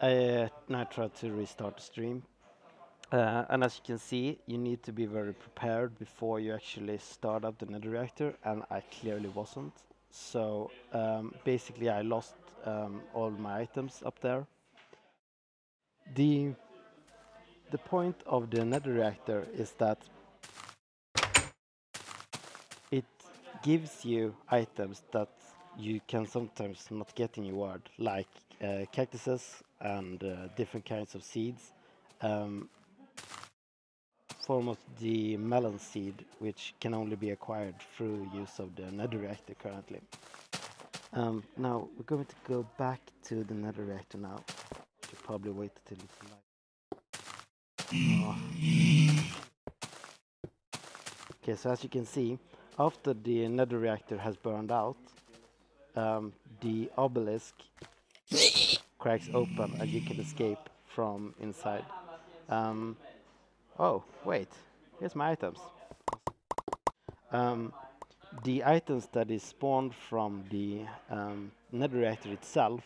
I now try to restart the stream. And as you can see, you need to be very prepared before you actually start up the Nether reactor, and I clearly wasn't. So basically I lost all my items up there. The point of the Nether reactor is that it gives you items that you can sometimes not get in your world, like cactuses and different kinds of seeds. Foremost the melon seed, which can only be acquired through use of the Nether reactor currently. Now we're going to go back to the Nether reactor now. Should probably wait until it's live. Okay, so as you can see, after the Nether reactor has burned out, the obelisk cracks open and you can escape from inside. Oh, wait, here's my items. The items that is spawned from the Nether reactor itself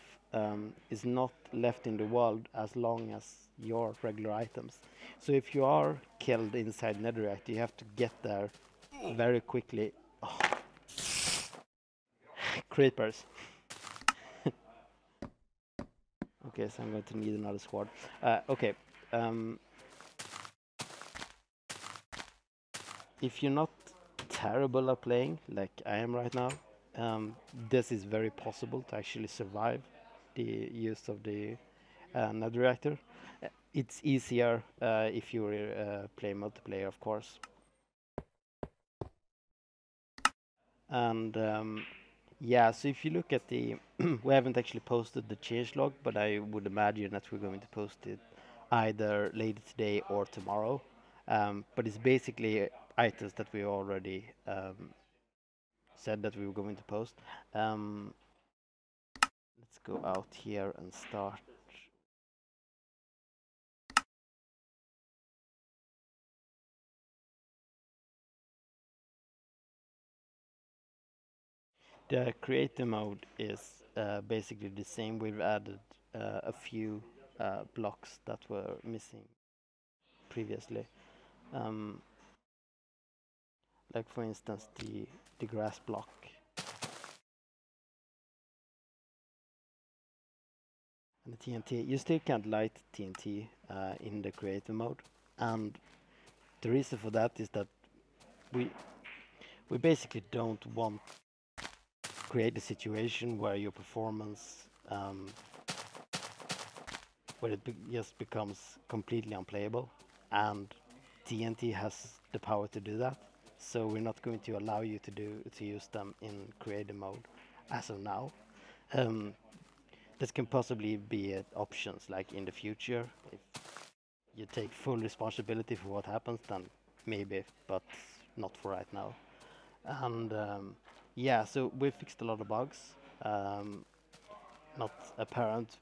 is not left in the world as long as your regular items. So if you are killed inside Nether reactor, you have to get there very quickly. Oh. Creepers. Okay, so I'm going to need another squad. Okay. If you're not terrible at playing, like I am right now, this is very possible to actually survive the use of the Nether reactor. It's easier if you play multiplayer, of course. And yeah, so if you look at the, we haven't actually posted the changelog, but I would imagine that we're going to post it either later today or tomorrow. But it's basically items that we already said that we were going to post. Let's go out here and start. The creator mode is basically the same. We've added a few blocks that were missing previously. Like for instance the grass block. And the TNT, you still can't light TNT in the creator mode, and the reason for that is that we basically don't want to create a situation where your performance where it just becomes completely unplayable, and TNT has the power to do that. So we're not going to allow you to use them in creator mode as of now. This can possibly be options like in the future. If you take full responsibility for what happens, then maybe, but not for right now. And yeah, so we fixed a lot of bugs. Not apparent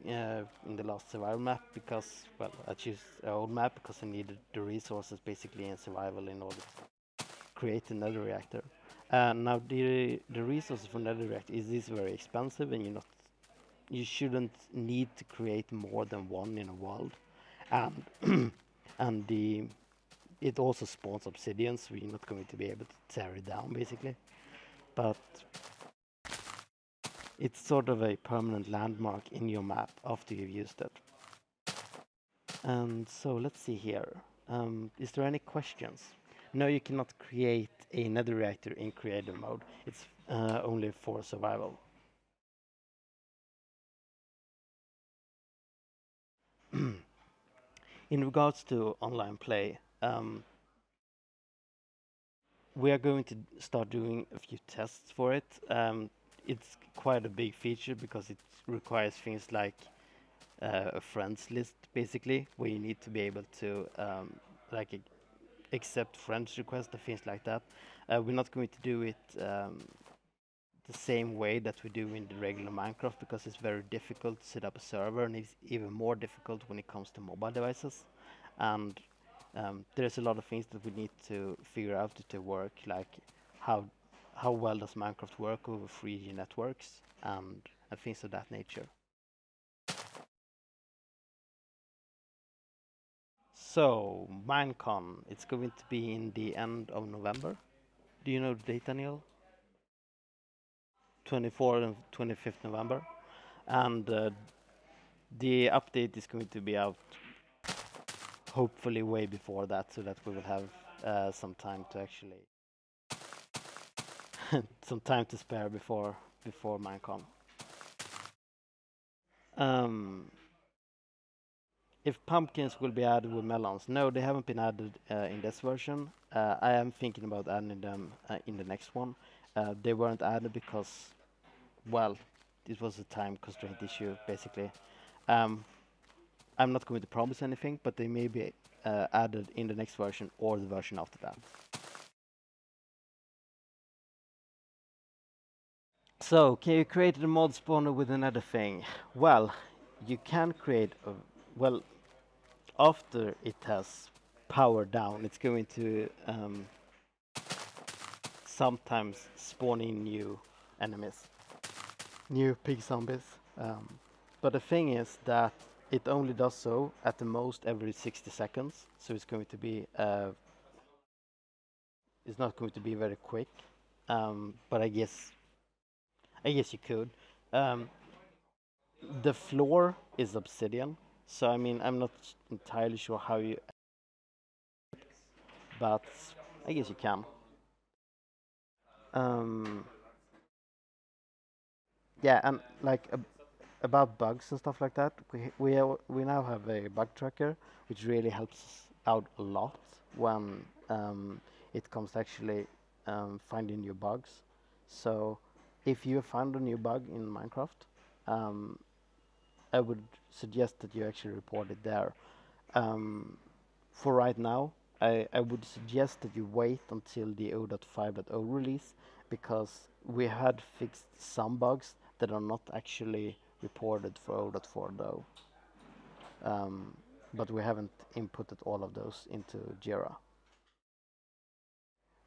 in the last survival map because, well, I chose an old map because I needed the resources basically in survival in order to create another reactor. Now the resources for Nether reactor is very expensive, and you shouldn't need to create more than one in a world, and and it also spawns obsidian, so you're not going to be able to tear it down basically, but it's sort of a permanent landmark in your map after you've used it. And so let's see here. Is there any questions? No, you cannot create a Nether reactor in creative mode. It's only for survival. In regards to online play, we are going to start doing a few tests for it. It's quite a big feature because it requires things like a friends list, basically, where you need to be able to like accept friends requests and things like that. We're not going to do it the same way that we do in the regular Minecraft because it's very difficult to set up a server, and it's even more difficult when it comes to mobile devices. And there's a lot of things that we need to figure out to work, like how well does Minecraft work over 3G networks and things of that nature. So, Minecon, it's going to be in the end of November. Do you know the date, Daniel? 24th and 25th November. And the update is going to be out hopefully way before that, so that we will have some time to actually some time to spare before Minecon. If pumpkins will be added with melons, no, they haven't been added in this version. I am thinking about adding them in the next one. They weren't added because, well, it was a time constraint issue basically. I'm not going to promise anything, but they may be added in the next version or the version after that. So, can you create a mod spawner with another thing? Well, you can create a, well, after it has power down, it's going to sometimes spawn in new enemies, new pig zombies. But the thing is that it only does so at the most every 60 seconds, so it's going to be it's not going to be very quick. But I guess you could. The floor is obsidian, so I mean I'm not entirely sure how you, but I guess you can. Yeah, and like about bugs and stuff like that, we now have a bug tracker, which really helps us out a lot when it comes to actually finding new bugs. So if you find a new bug in Minecraft, I would suggest that you actually report it there. For right now, I would suggest that you wait until the 0.5.0 release, because we had fixed some bugs that are not actually reported for 0.4 though. But we haven't inputted all of those into Jira.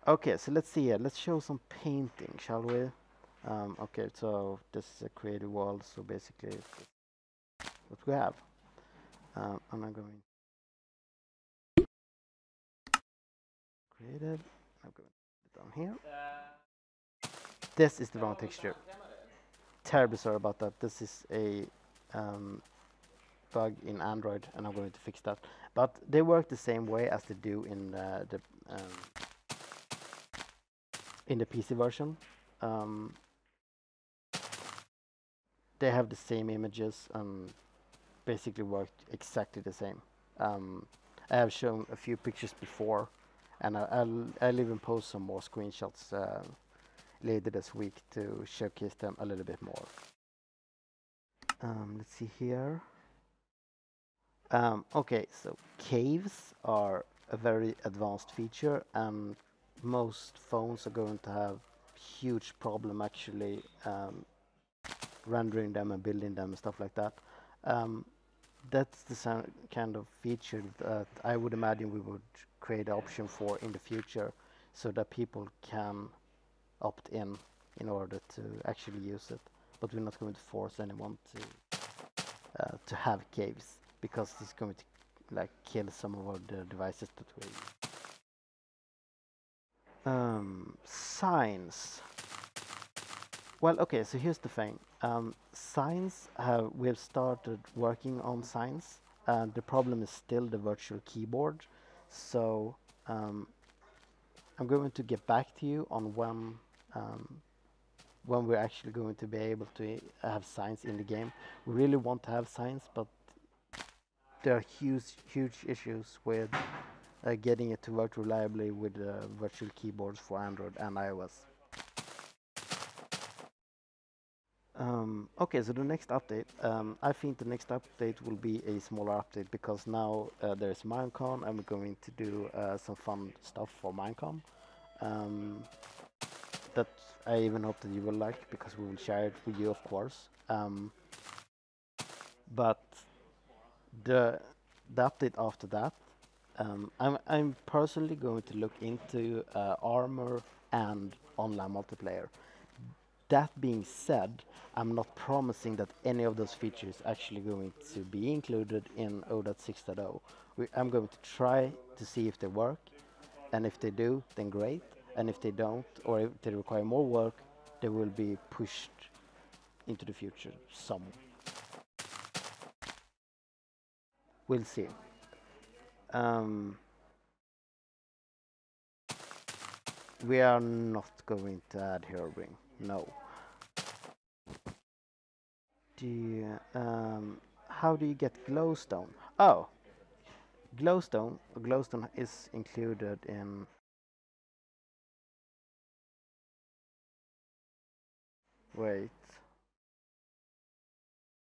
Okay, so let's see here. Let's show some painting, shall we? Okay, so this is a creative world, so basically what we have. And I'm going creative. I'm going to put it down here. This is the wrong texture. Terribly sorry about that. This is a bug in Android, and I'm going to fix that. But they work the same way as they do in the PC version. They have the same images and basically work exactly the same. I have shown a few pictures before, and I'll even post some more screenshots later this week to showcase them a little bit more. Let's see here. Okay, so caves are a very advanced feature, and most phones are going to have huge problem actually rendering them and building them and stuff like that. That's the kind of feature that I would imagine we would create an option for in the future, so that people can opt in order to actually use it. But we're not going to force anyone to have caves, because it's going to like kill some of the devices that we signs. Well, okay, so here's the thing. Signs we've started working on signs. The problem is still the virtual keyboard. So I'm going to get back to you on when we're actually going to be able to have signs in the game. We really want to have signs, but there are huge issues with getting it to work reliably with virtual keyboards for Android and iOS. Okay, so the next update, I think the next update will be a smaller update, because now there's Minecon, and we're going to do some fun stuff for Minecon. That I even hope that you will like, because we will share it with you, of course. But the update after that, I'm personally going to look into armor and online multiplayer. That being said, I'm not promising that any of those features actually going to be included in 0.6.0. I'm going to try to see if they work, and if they do, then great. And if they don't, or if they require more work, they will be pushed into the future some. We'll see. We are not going to add Herobrine, no. How do you get Glowstone? Oh, Glowstone is included in. Wait,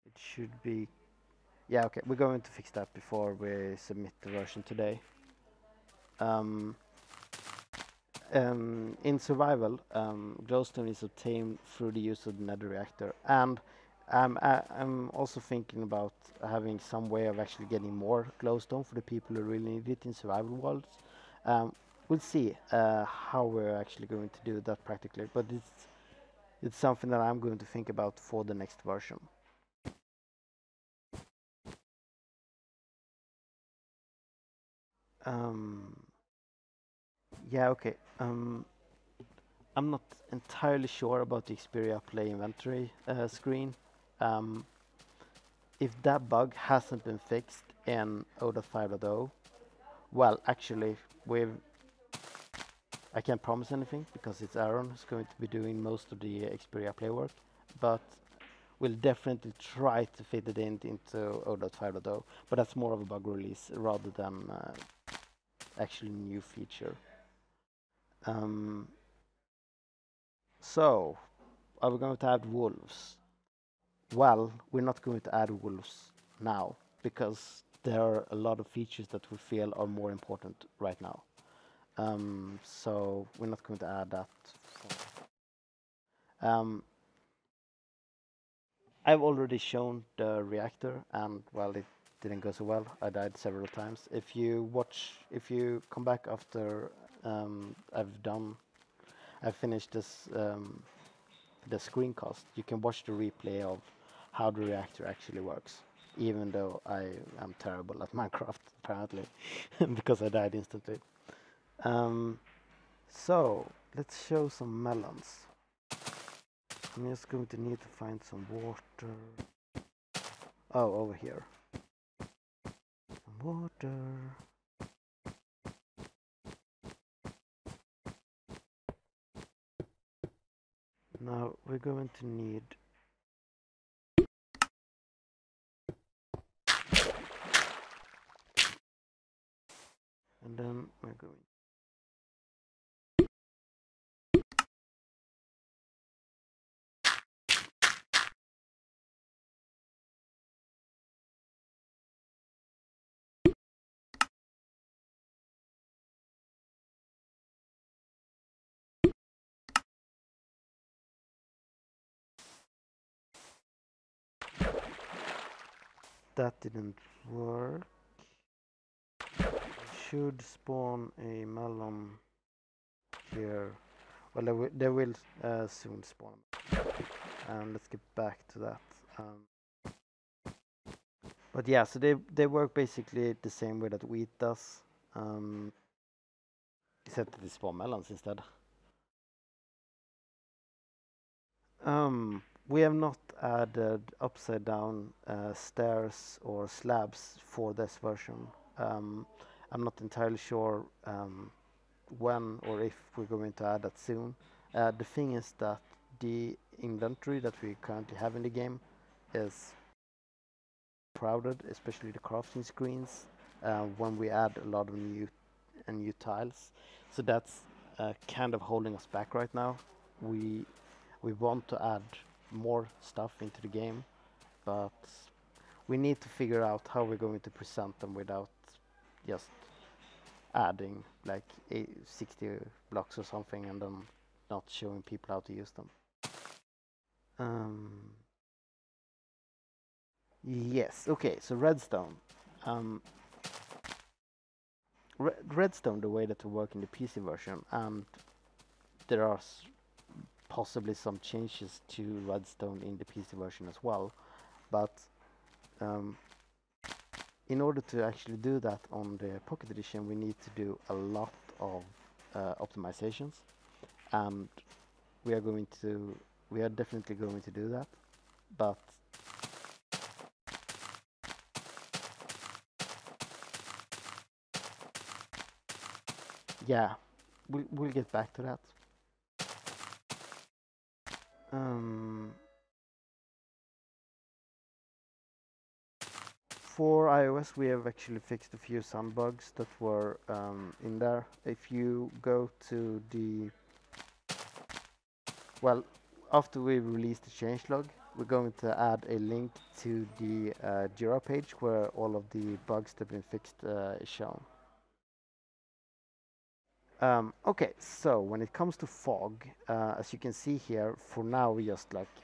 it should be. Yeah, okay, we're going to fix that before we submit the version today. In survival, glowstone is obtained through the use of the Nether reactor, and I'm also thinking about having some way of actually getting more glowstone for the people who really need it in survival worlds. We'll see how we're actually going to do that practically, but it's something that I'm going to think about for the next version. Yeah, okay. I'm not entirely sure about the Xperia Play inventory screen. If that bug hasn't been fixed in 0.5.0, well, actually, I can't promise anything because it's Aaron who's going to be doing most of the Xperia Play work, but we'll definitely try to fit it into 0.5.0, but that's more of a bug release rather than actually new feature. So, are we going to add wolves? Well, we're not going to add wolves now because there are a lot of features that we feel are more important right now. So we're not going to add that. I've already shown the reactor, and well, it didn't go so well. I died several times. If you come back after I've finished this the screencast, you can watch the replay of how the reactor actually works, even though I am terrible at Minecraft apparently because I died instantly. So let's show some melons. I'm just going to need to find some water. Oh, over here. Some water. Now we're going to need and then we're going that didn't work. Should spawn a melon here. Well, they will soon spawn. And let's get back to that. But yeah, so they work basically the same way that wheat does. Except that they spawn melons instead. We have not added upside down stairs or slabs for this version. I'm not entirely sure when or if we're going to add that soon. The thing is that the inventory that we currently have in the game is crowded, especially the crafting screens, when we add a lot of new tiles. So that's kind of holding us back right now. We want to add more stuff into the game, but we need to figure out how we're going to present them without just adding like 60 blocks or something and then not showing people how to use them. Yes, okay, so Redstone. Redstone, the way that to work in the PC version, and there are possibly some changes to Redstone in the PC version as well. But in order to actually do that on the Pocket Edition, we need to do a lot of optimizations, and we are definitely going to do that. But yeah, we'll get back to that. For iOS, we have actually fixed a few some bugs that were in there. If you go to the, well, after we release the changelog, we're going to add a link to the Jira page where all of the bugs that have been fixed is shown. Okay, so when it comes to fog, as you can see here, for now we just like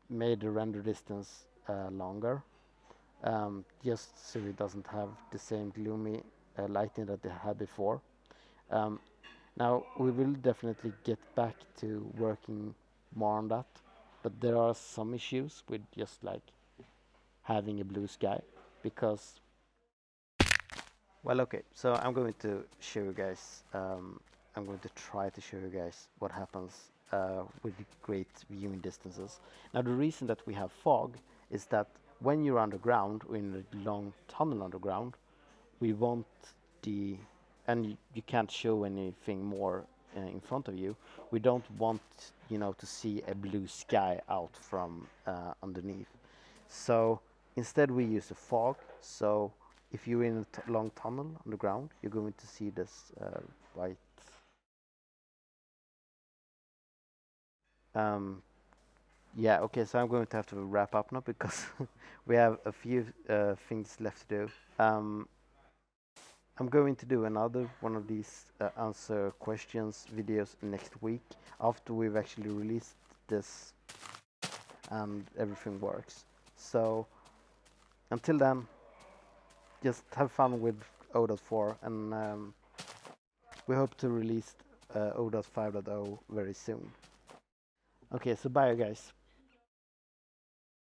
made the render distance longer. Just so it doesn't have the same gloomy lighting that they had before. Now we will definitely get back to working more on that, but there are some issues with just like having a blue sky, because, well, okay, so I'm going to show you guys, I'm going to try to show you guys what happens with the great viewing distances. Now the reason that we have fog is that when you're underground or in a long tunnel underground, we want the, and you can't show anything more in front of you. We don't want, you know, to see a blue sky out from underneath. So instead we use a fog. So if you're in a long tunnel underground, you're going to see this white. Yeah, okay, so I'm going to have to wrap up now because we have a few things left to do. I'm going to do another one of these answer questions videos next week after we've actually released this and everything works. So until then, just have fun with 0.4, and we hope to release 0.5.0 very soon. Okay, so bye guys.